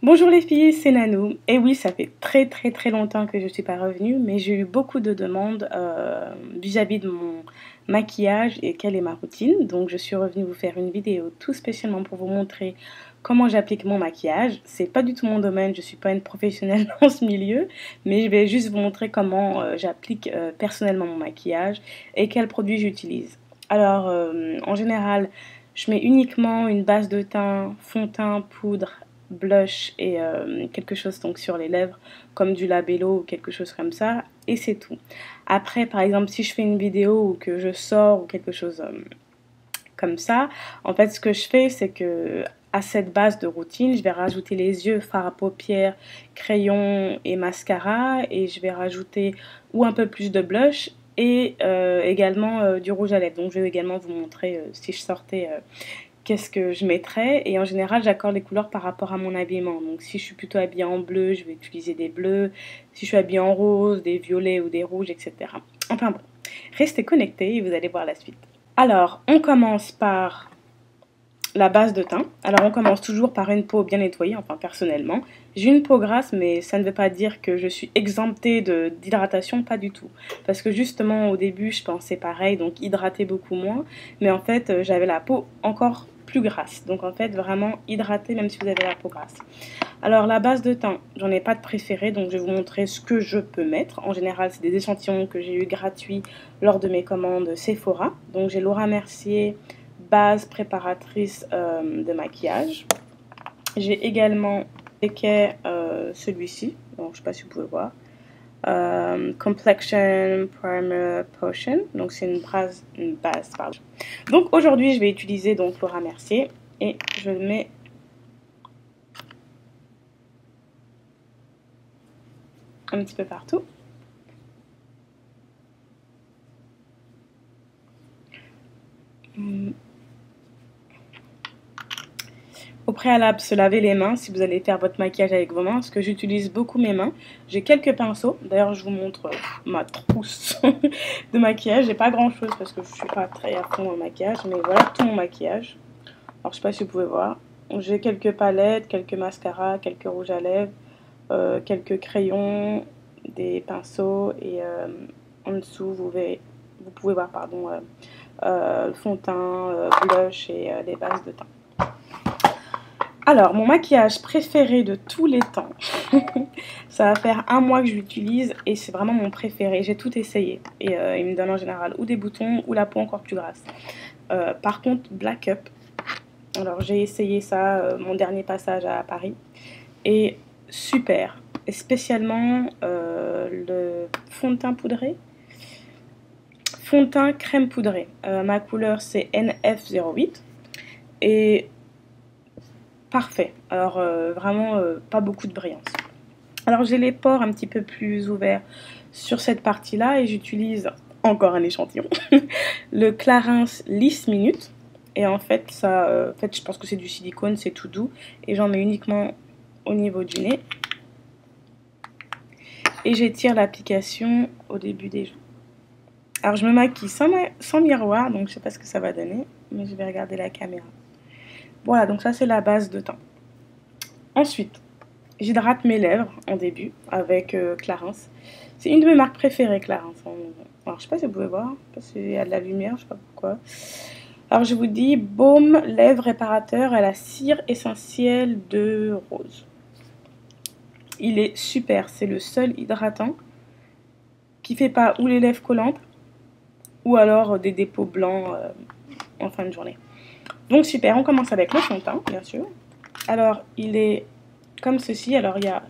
Bonjour les filles, c'est Nanou. Et oui, ça fait très longtemps que je ne suis pas revenue, mais j'ai eu beaucoup de demandes vis-à-vis de mon maquillage et quelle est ma routine. Donc je suis revenue vous faire une vidéo tout spécialement pour vous montrer comment j'applique mon maquillage. C'est pas du tout mon domaine, je suis pas une professionnelle dans ce milieu, mais je vais juste vous montrer comment j'applique personnellement mon maquillage et quels produits j'utilise. Alors en général, je mets uniquement une base de teint, fond de teint, poudre, blush et quelque chose donc sur les lèvres comme du labello ou quelque chose comme ça et c'est tout. Après par exemple si je fais une vidéo ou que je sors ou quelque chose comme ça, en fait ce que je fais c'est que à cette base de routine je vais rajouter les yeux, fard à paupières, crayon et mascara et je vais rajouter ou un peu plus de blush et également du rouge à lèvres. Donc je vais également vous montrer si je sortais qu'est-ce que je mettrais. Et en général, j'accorde les couleurs par rapport à mon habillement. Donc si je suis plutôt habillée en bleu, je vais utiliser des bleus. Si je suis habillée en rose, des violets ou des rouges, etc. Enfin bon, restez connectés et vous allez voir la suite. Alors, on commence par la base de teint. Alors, on commence toujours par une peau bien nettoyée, enfin personnellement. J'ai une peau grasse, mais ça ne veut pas dire que je suis exemptée d'hydratation, pas du tout. Parce que justement, au début, je pensais pareil, donc hydrater beaucoup moins. Mais en fait, j'avais la peau encore plus grasse. Donc en fait, vraiment hydrater même si vous avez la peau grasse. Alors la base de teint, j'en ai pas de préféré, donc je vais vous montrer ce que je peux mettre. En général, c'est des échantillons que j'ai eu gratuits lors de mes commandes Sephora. Donc j'ai Laura Mercier, base préparatrice de maquillage. J'ai également celui-ci, donc je ne sais pas si vous pouvez voir. Complexion Primer Potion, donc c'est une base pardon. Donc aujourd'hui je vais utiliser donc Laura Mercier et je le mets un petit peu partout. Au préalable, se laver les mains si vous allez faire votre maquillage avec vos mains, parce que j'utilise beaucoup mes mains. J'ai quelques pinceaux, d'ailleurs je vous montre ma trousse de maquillage. J'ai pas grand chose parce que je suis pas très à fond en maquillage, mais voilà tout mon maquillage. Alors je sais pas si vous pouvez voir. J'ai quelques palettes, quelques mascaras, quelques rouges à lèvres, quelques crayons, des pinceaux et en dessous vous pouvez voir pardon, le fond de teint, blush et les bases de teint. Alors, mon maquillage préféré de tous les temps, ça va faire un mois que je l'utilise et c'est vraiment mon préféré. J'ai tout essayé et il me donne en général ou des boutons ou la peau encore plus grasse. Par contre, Black Up, alors j'ai essayé ça, mon dernier passage à Paris, et super. Et spécialement le fond de teint poudré, fond de teint crème poudrée. Ma couleur c'est NF08 et parfait. Alors vraiment pas beaucoup de brillance. Alors j'ai les pores un petit peu plus ouverts sur cette partie-là et j'utilise encore un échantillon. Le Clarins Lisse Minute. Et en fait, ça, je pense que c'est du silicone, c'est tout doux. Et j'en mets uniquement au niveau du nez. Et j'étire l'application au début des joues. Alors je me maquille sans miroir, donc je sais pas ce que ça va donner. Mais je vais regarder la caméra. Voilà, donc ça c'est la base de teint. Ensuite, j'hydrate mes lèvres en début avec Clarins. C'est une de mes marques préférées, Clarins. Alors, je sais pas si vous pouvez voir, parce qu'il y a de la lumière, je sais pas pourquoi. Alors, je vous dis baume lèvres réparateur à la cire essentielle de rose. Il est super, c'est le seul hydratant qui fait pas ou les lèvres collantes ou alors des dépôts blancs en fin de journée. Donc super, on commence avec le fond de teint, bien sûr. Alors, il est comme ceci. Alors, il y a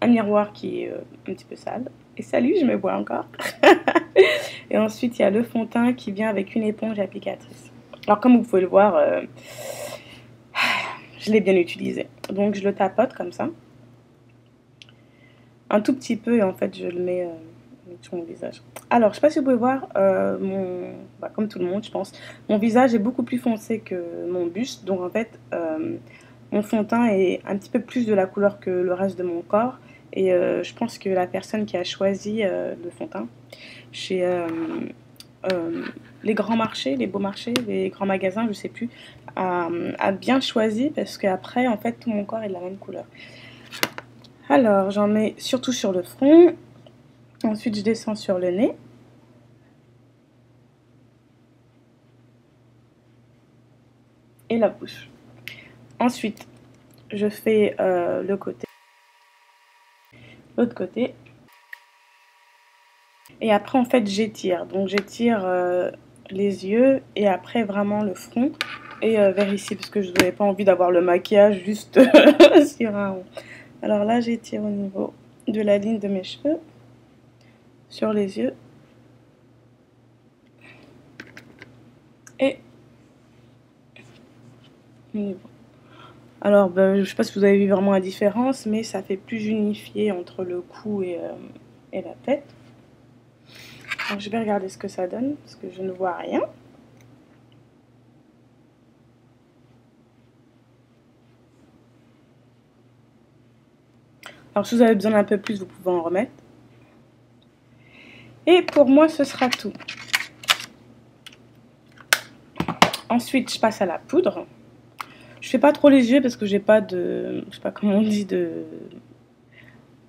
un miroir qui est un petit peu sale. Et salut, je me vois encore. Et ensuite, il y a le fond de teint qui vient avec une éponge applicatrice. Alors, comme vous pouvez le voir, je l'ai bien utilisé. Donc, je le tapote comme ça. Un tout petit peu et en fait, je le mets sur mon visage. Alors, je ne sais pas si vous pouvez voir, comme tout le monde, je pense, mon visage est beaucoup plus foncé que mon buste. Donc, en fait, mon fond de teint est un petit peu plus de la couleur que le reste de mon corps. Et je pense que la personne qui a choisi le fond de teint chez les grands marchés, les beaux marchés, les grands magasins, je sais plus, à bien choisi parce qu'après, en fait, tout mon corps est de la même couleur. Alors, j'en mets surtout sur le front. Ensuite, je descends sur le nez. Et la bouche. Ensuite, je fais le côté, l'autre côté. Et après, en fait, j'étire. Donc, j'étire les yeux et après vraiment le front et vers ici parce que je n'avais pas envie d'avoir le maquillage juste sur un rond. Alors là, j'étire au niveau de la ligne de mes cheveux sur les yeux et au niveau. Alors, ben, je ne sais pas si vous avez vu vraiment la différence, mais ça fait plus unifié entre le cou et la tête. Donc, je vais regarder ce que ça donne parce que je ne vois rien. Alors si vous avez besoin d'un peu plus, vous pouvez en remettre. Et pour moi, ce sera tout. Ensuite, je passe à la poudre. Je fais pas trop les yeux parce que j'ai pas de, je sais pas comment on dit, de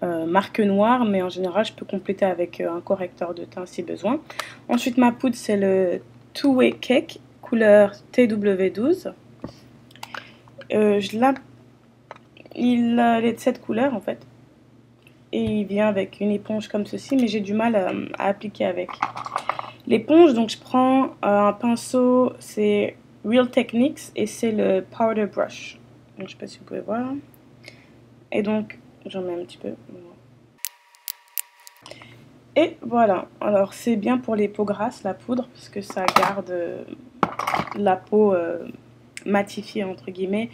marque noire, mais en général, je peux compléter avec un correcteur de teint si besoin. Ensuite, ma poudre, c'est le Two Way Cake, couleur TW12. Il est de cette couleur en fait. Et il vient avec une éponge comme ceci, mais j'ai du mal à appliquer avec l'éponge. Donc je prends un pinceau, c'est Real Techniques et c'est le Powder Brush. Donc, je sais pas si vous pouvez voir. Et donc j'en mets un petit peu. Et voilà, alors c'est bien pour les peaux grasses la poudre parce que ça garde la peau matifiée entre guillemets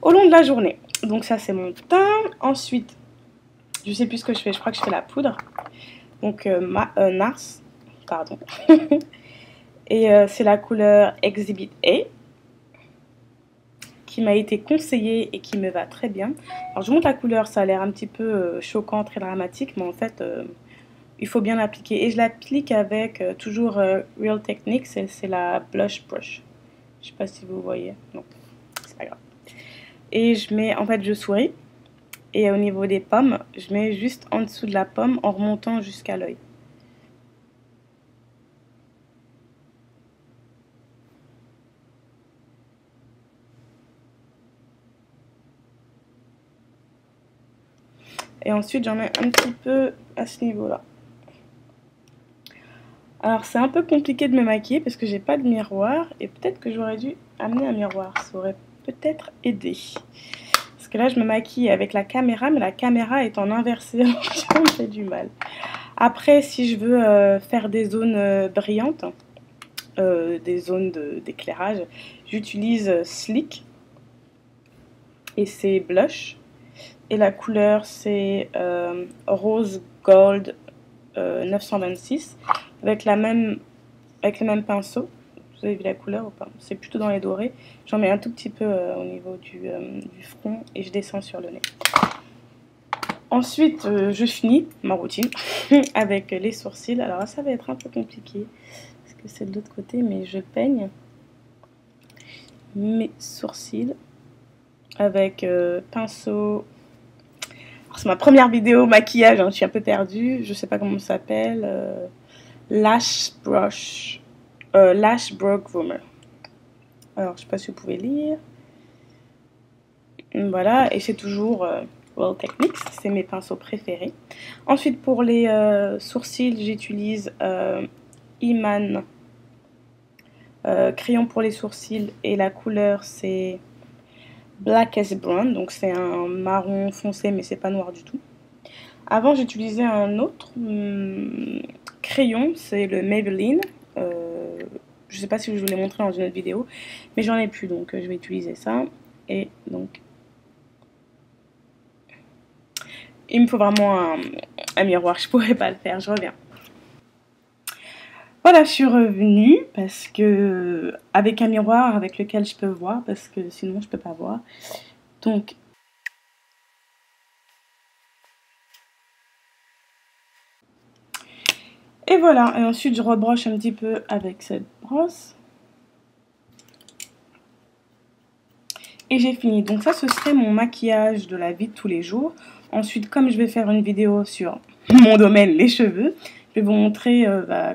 au long de la journée. Donc ça c'est mon teint. Ensuite, je sais plus ce que je fais, je crois que je fais la poudre. Donc Nars, pardon. Et c'est la couleur Exhibit A qui m'a été conseillée et qui me va très bien. Alors je vous montre la couleur, ça a l'air un petit peu choquant, très dramatique, mais en fait il faut bien l'appliquer. Et je l'applique avec toujours Real Techniques, c'est la Blush Brush. Je sais pas si vous voyez, non, c'est pas grave. Et je mets, en fait je souris, et au niveau des pommes, je mets juste en dessous de la pomme en remontant jusqu'à l'œil. Et ensuite j'en mets un petit peu à ce niveau-là. Alors c'est un peu compliqué de me maquiller parce que j'ai pas de miroir et peut-être que j'aurais dû amener un miroir, ça aurait peut-être aidé. Parce que là je me maquille avec la caméra mais la caméra est en inversé, donc ça me fait du mal. Après si je veux faire des zones brillantes, des zones d'éclairage, j'utilise Sleek et c'est blush. Et la couleur c'est Rose Gold 926 avec le même pinceau. Vous avez vu la couleur ou pas? C'est plutôt dans les dorés. J'en mets un tout petit peu au niveau du front et je descends sur le nez. Ensuite, je finis ma routine avec les sourcils. Alors là, ça va être un peu compliqué parce que c'est de l'autre côté, mais je peigne mes sourcils avec pinceau. C'est ma première vidéo maquillage, hein, je suis un peu perdue, je sais pas comment ça s'appelle. Lash Brush, Lash Brow Groomer. Alors, je sais pas si vous pouvez lire. Voilà, et c'est toujours Real Techniques, c'est mes pinceaux préférés. Ensuite, pour les sourcils, j'utilise Iman crayon pour les sourcils et la couleur c'est Black as Brown, donc c'est un marron foncé mais c'est pas noir du tout. Avant, j'utilisais un autre crayon, c'est le Maybelline. Je sais pas si je vous l'ai montré dans une autre vidéo, mais j'en ai plus, donc je vais utiliser ça. Et donc, il me faut vraiment un miroir, je pourrais pas le faire, je reviens. Voilà, je suis revenue parce que avec un miroir avec lequel je peux voir, parce que sinon je peux pas voir. Donc, et voilà, et ensuite je rebroche un petit peu avec cette brosse. Et j'ai fini. Donc ça, ce serait mon maquillage de la vie de tous les jours. Ensuite, comme je vais faire une vidéo sur mon domaine, les cheveux, je vais vous montrer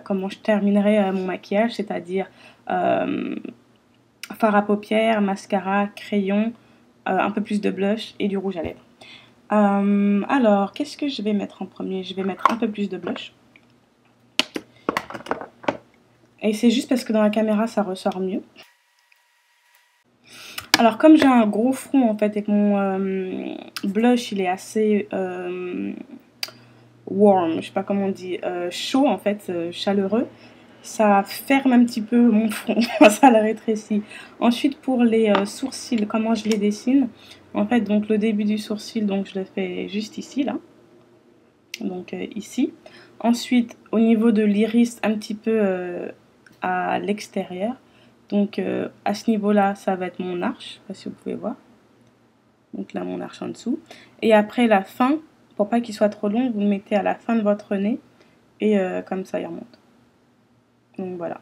comment je terminerai mon maquillage, c'est-à-dire fard à paupières, mascara, crayon, un peu plus de blush et du rouge à lèvres. Alors, qu'est-ce que je vais mettre en premier? Je vais mettre un peu plus de blush. Et c'est juste parce que dans la caméra, ça ressort mieux. Alors, comme j'ai un gros front, en fait, et que mon blush, il est assez warm, je sais pas comment on dit, chaud, en fait, chaleureux, ça ferme un petit peu mon front, ça le rétrécit. Ensuite, pour les sourcils, comment je les dessine? En fait, donc le début du sourcil, donc je le fais juste ici, là. Donc ici. Ensuite, au niveau de l'iris, un petit peu à l'extérieur. Donc à ce niveau-là, ça va être mon arche, je sais pas si vous pouvez voir. Donc là, mon arche en dessous. Et après, la fin, pour pas qu'il soit trop long, vous le mettez à la fin de votre nez. Et comme ça, il remonte. Donc voilà.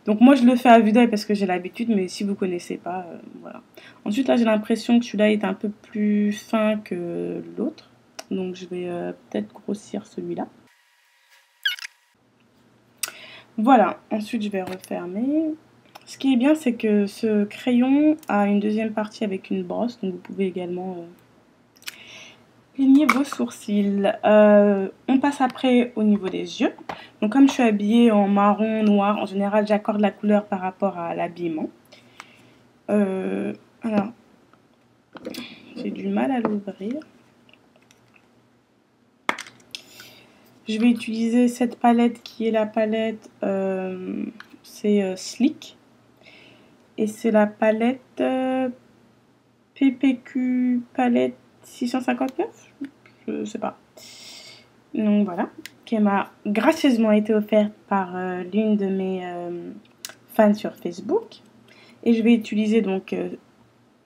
Donc moi, je le fais à vue d'œil parce que j'ai l'habitude, mais si vous connaissez pas, voilà. Ensuite, là, j'ai l'impression que celui-là est un peu plus fin que l'autre. Donc je vais peut-être grossir celui-là. Voilà, ensuite je vais refermer. Ce qui est bien, c'est que ce crayon a une deuxième partie avec une brosse, donc vous pouvez également peigner vos sourcils. On passe après au niveau des yeux. Donc comme je suis habillée en marron, noir, en général j'accorde la couleur par rapport à l'habillement. Alors, j'ai du mal à l'ouvrir. Je vais utiliser cette palette qui est la palette, c'est Sleek. Et c'est la palette PPQ palette 659, je sais pas. Donc voilà, qui m'a gracieusement été offerte par l'une de mes fans sur Facebook. Et je vais utiliser donc,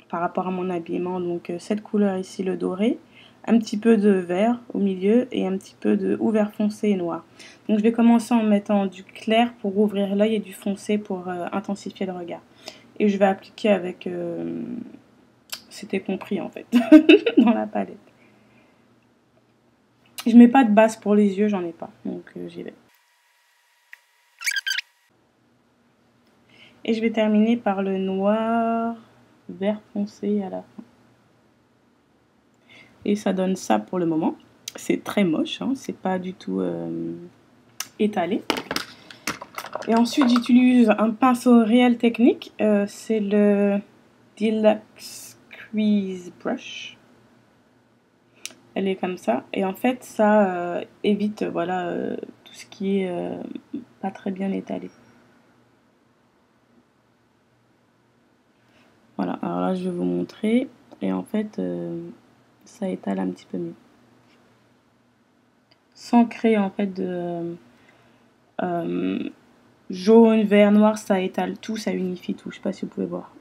par rapport à mon habillement, donc cette couleur ici, le doré. Un petit peu de vert au milieu et un petit peu de ou vert foncé et noir. Donc je vais commencer en mettant du clair pour ouvrir l'œil et du foncé pour intensifier le regard. Et je vais appliquer avec... c'était compris en fait, dans la palette. Je mets pas de base pour les yeux, j'en ai pas. Donc j'y vais. Et je vais terminer par le noir vert foncé à la fin. Et ça donne ça pour le moment. C'est très moche, hein, c'est pas du tout étalé. Et ensuite j'utilise un pinceau Real Technique. C'est le Deluxe Crease Brush. Elle est comme ça. Et en fait, ça évite voilà, tout ce qui est pas très bien étalé. Voilà, alors là, je vais vous montrer. Et en fait, ça étale un petit peu mieux. Sans créer en fait de jaune, vert, noir, ça étale tout, ça unifie tout. Je sais pas si vous pouvez voir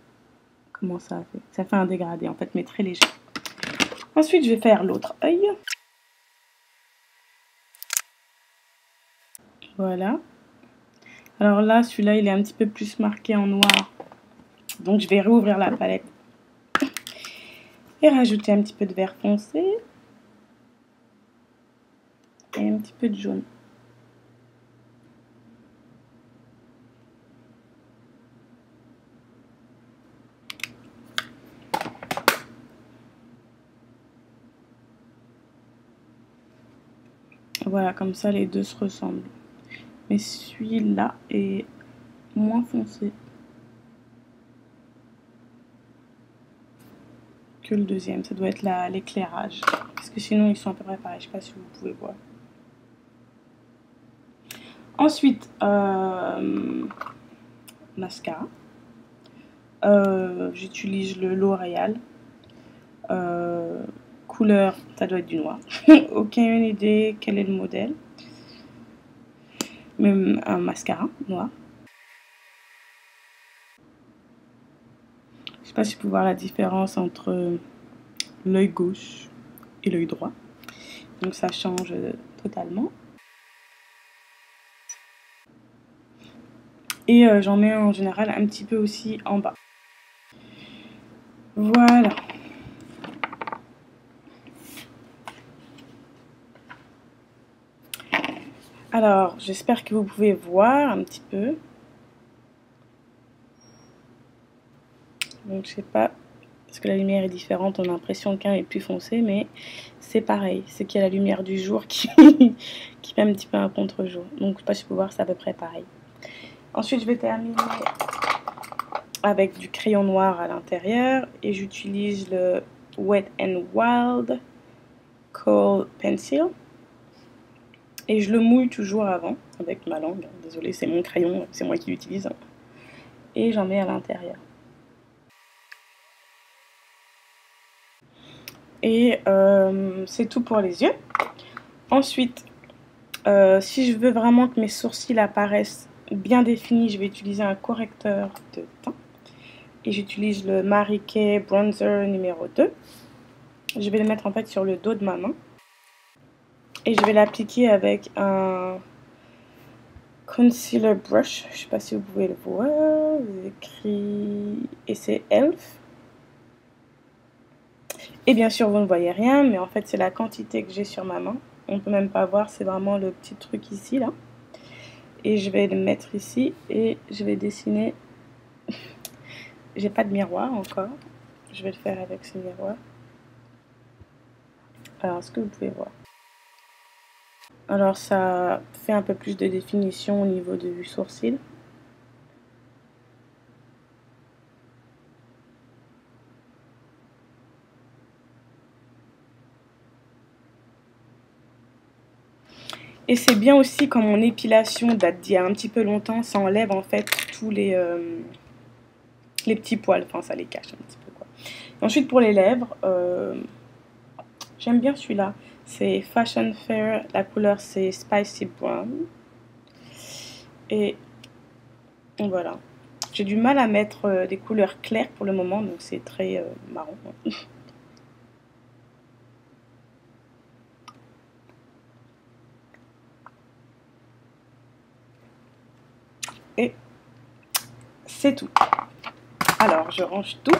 comment ça fait. Ça fait un dégradé en fait, mais très léger. Ensuite, je vais faire l'autre œil. Voilà. Alors là, celui-là, il est un petit peu plus marqué en noir. Donc, je vais rouvrir la palette et rajouter un petit peu de vert foncé et un petit peu de jaune. Voilà, comme ça, les deux se ressemblent. Mais celui-là est moins foncé que le deuxième. Ça doit être l'éclairage. Parce que sinon, ils sont à peu près pareils. Je sais pas si vous pouvez voir. Ensuite, mascara. J'utilise le L'Oréal. Couleur, ça doit être du noir. Aucune idée quel est le modèle. Même un mascara noir. Je sais pas si vous pouvez voir la différence entre l'œil gauche et l'œil droit. Donc ça change totalement. Et j'en mets en général un petit peu aussi en bas. Voilà. Alors, j'espère que vous pouvez voir un petit peu. Donc, je sais pas, parce que la lumière est différente, on a l'impression qu'un est plus foncé, mais c'est pareil. C'est qu'il y a la lumière du jour qui, qui fait un petit peu un contre-jour. Donc, je sais pas si vous pouvez voir, c'est à peu près pareil. Ensuite, je vais terminer avec du crayon noir à l'intérieur et j'utilise le Wet n Wild Kohl Pencil. Et je le mouille toujours avant avec ma langue. Désolée, c'est mon crayon, c'est moi qui l'utilise. Et j'en mets à l'intérieur. Et c'est tout pour les yeux. Ensuite, si je veux vraiment que mes sourcils apparaissent bien définis, je vais utiliser un correcteur de teint. Et j'utilise le Mary Kay Bronzer numéro 2. Je vais le mettre en fait sur le dos de ma main. Et je vais l'appliquer avec un concealer brush. Je ne sais pas si vous pouvez le voir. C'est écrit... Et c'est Elf. Et bien sûr, vous ne voyez rien, mais en fait, c'est la quantité que j'ai sur ma main. On ne peut même pas voir, c'est vraiment le petit truc ici, là. Et je vais le mettre ici et je vais dessiner. J'ai pas de miroir encore. Je vais le faire avec ce miroir. Alors, est-ce que vous pouvez voir? Alors, ça fait un peu plus de définition au niveau du sourcil. Et c'est bien aussi quand mon épilation date d'il y a un petit peu longtemps, ça enlève en fait tous les petits poils, enfin ça les cache un petit peu quoi. Et ensuite pour les lèvres, j'aime bien celui-là, c'est Fashion Fair, la couleur c'est Spicy Brown. Et voilà. J'ai du mal à mettre des couleurs claires pour le moment, donc c'est très marrant. Et c'est tout. Alors, je range tout.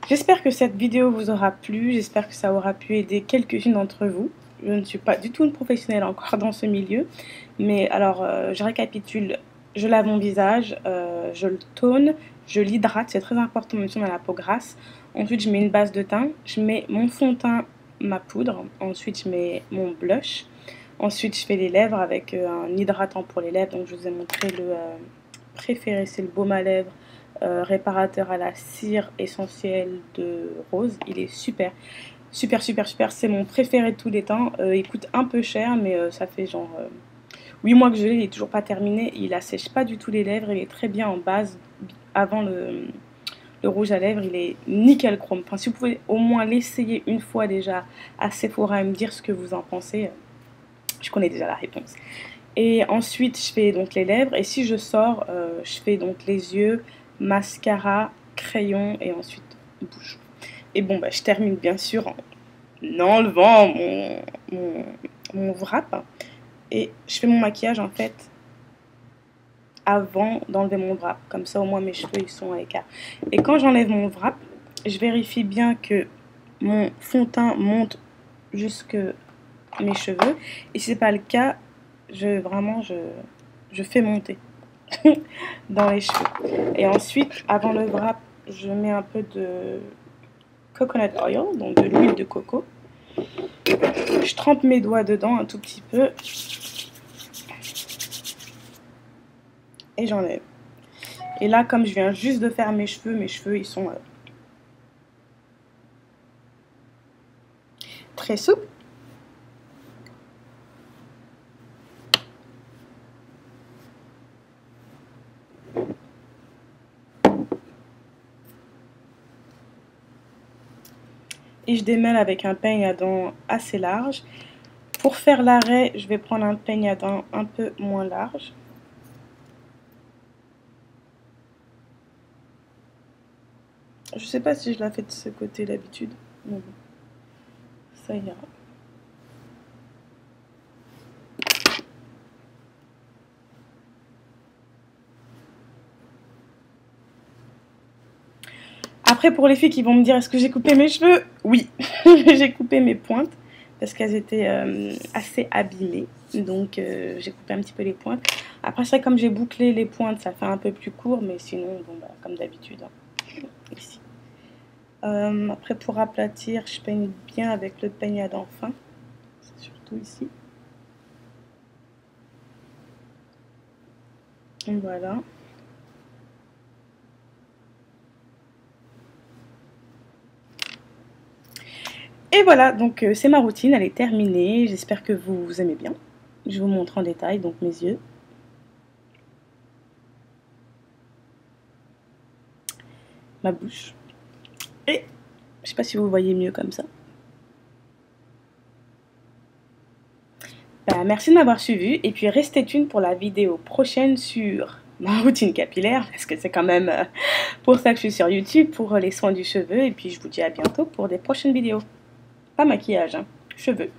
J'espère que cette vidéo vous aura plu. J'espère que ça aura pu aider quelques-unes d'entre vous. Je ne suis pas du tout une professionnelle encore dans ce milieu. Mais alors, je récapitule. Je lave mon visage, je le tone, je l'hydrate. C'est très important, même si on a la peau grasse. Ensuite, je mets une base de teint. Je mets mon fond de teint, ma poudre. Ensuite, je mets mon blush. Ensuite, je fais les lèvres avec un hydratant pour les lèvres. Donc, je vous ai montré le préféré, c'est le baume à lèvres réparateur à la cire essentielle de rose. Il est super, super, super, super. C'est mon préféré de tous les temps. Il coûte un peu cher, mais ça fait genre 8 mois que je l'ai. Il est toujours pas terminé. Il assèche pas du tout les lèvres. Il est très bien en base. Avant le rouge à lèvres, il est nickel chrome. Enfin, si vous pouvez au moins l'essayer une fois déjà à Sephora et me dire ce que vous en pensez, je connais déjà la réponse. Et ensuite, je fais donc les lèvres. Et si je sors, je fais donc les yeux, mascara, crayon et ensuite bouche. Et bon, bah, je termine bien sûr en enlevant mon wrap. Et je fais mon maquillage en fait avant d'enlever mon wrap. Comme ça, au moins, mes cheveux ils sont à l'écart. Et quand j'enlève mon wrap, je vérifie bien que mon fond de teint monte jusque mes cheveux. Et si c'est pas le cas, je fais monter dans les cheveux. Et ensuite, avant le wrap, je mets un peu de coconut oil, donc de l'huile de coco. Je trempe mes doigts dedans un tout petit peu. Et j'enlève. Et là, comme je viens juste de faire mes cheveux ils sont très souples. Et je démêle avec un peigne à dents assez large. Pour faire l'arrêt, je vais prendre un peigne à dents un peu moins large. Je sais pas si je la fais de ce côté d'habitude. Non, ça ira. Après, pour les filles qui vont me dire est-ce que j'ai coupé mes cheveux? Oui, j'ai coupé mes pointes parce qu'elles étaient assez abîmées. Donc, j'ai coupé un petit peu les pointes. Après, c'est comme j'ai bouclé les pointes, ça fait un peu plus court, mais sinon, bon, bah, comme d'habitude, hein, ici. Après, pour aplatir, je peigne bien avec le peigne à dents fin, surtout ici. Voilà. Et voilà, donc c'est ma routine, elle est terminée. J'espère que vous aimez bien. Je vous montre en détail donc mes yeux. Ma bouche. Et je sais pas si vous voyez mieux comme ça. Bah, merci de m'avoir suivi et puis restez tunés pour la vidéo prochaine sur ma routine capillaire parce que c'est quand même pour ça que je suis sur YouTube, pour les soins du cheveu. Et puis je vous dis à bientôt pour des prochaines vidéos. Pas maquillage, hein, cheveux.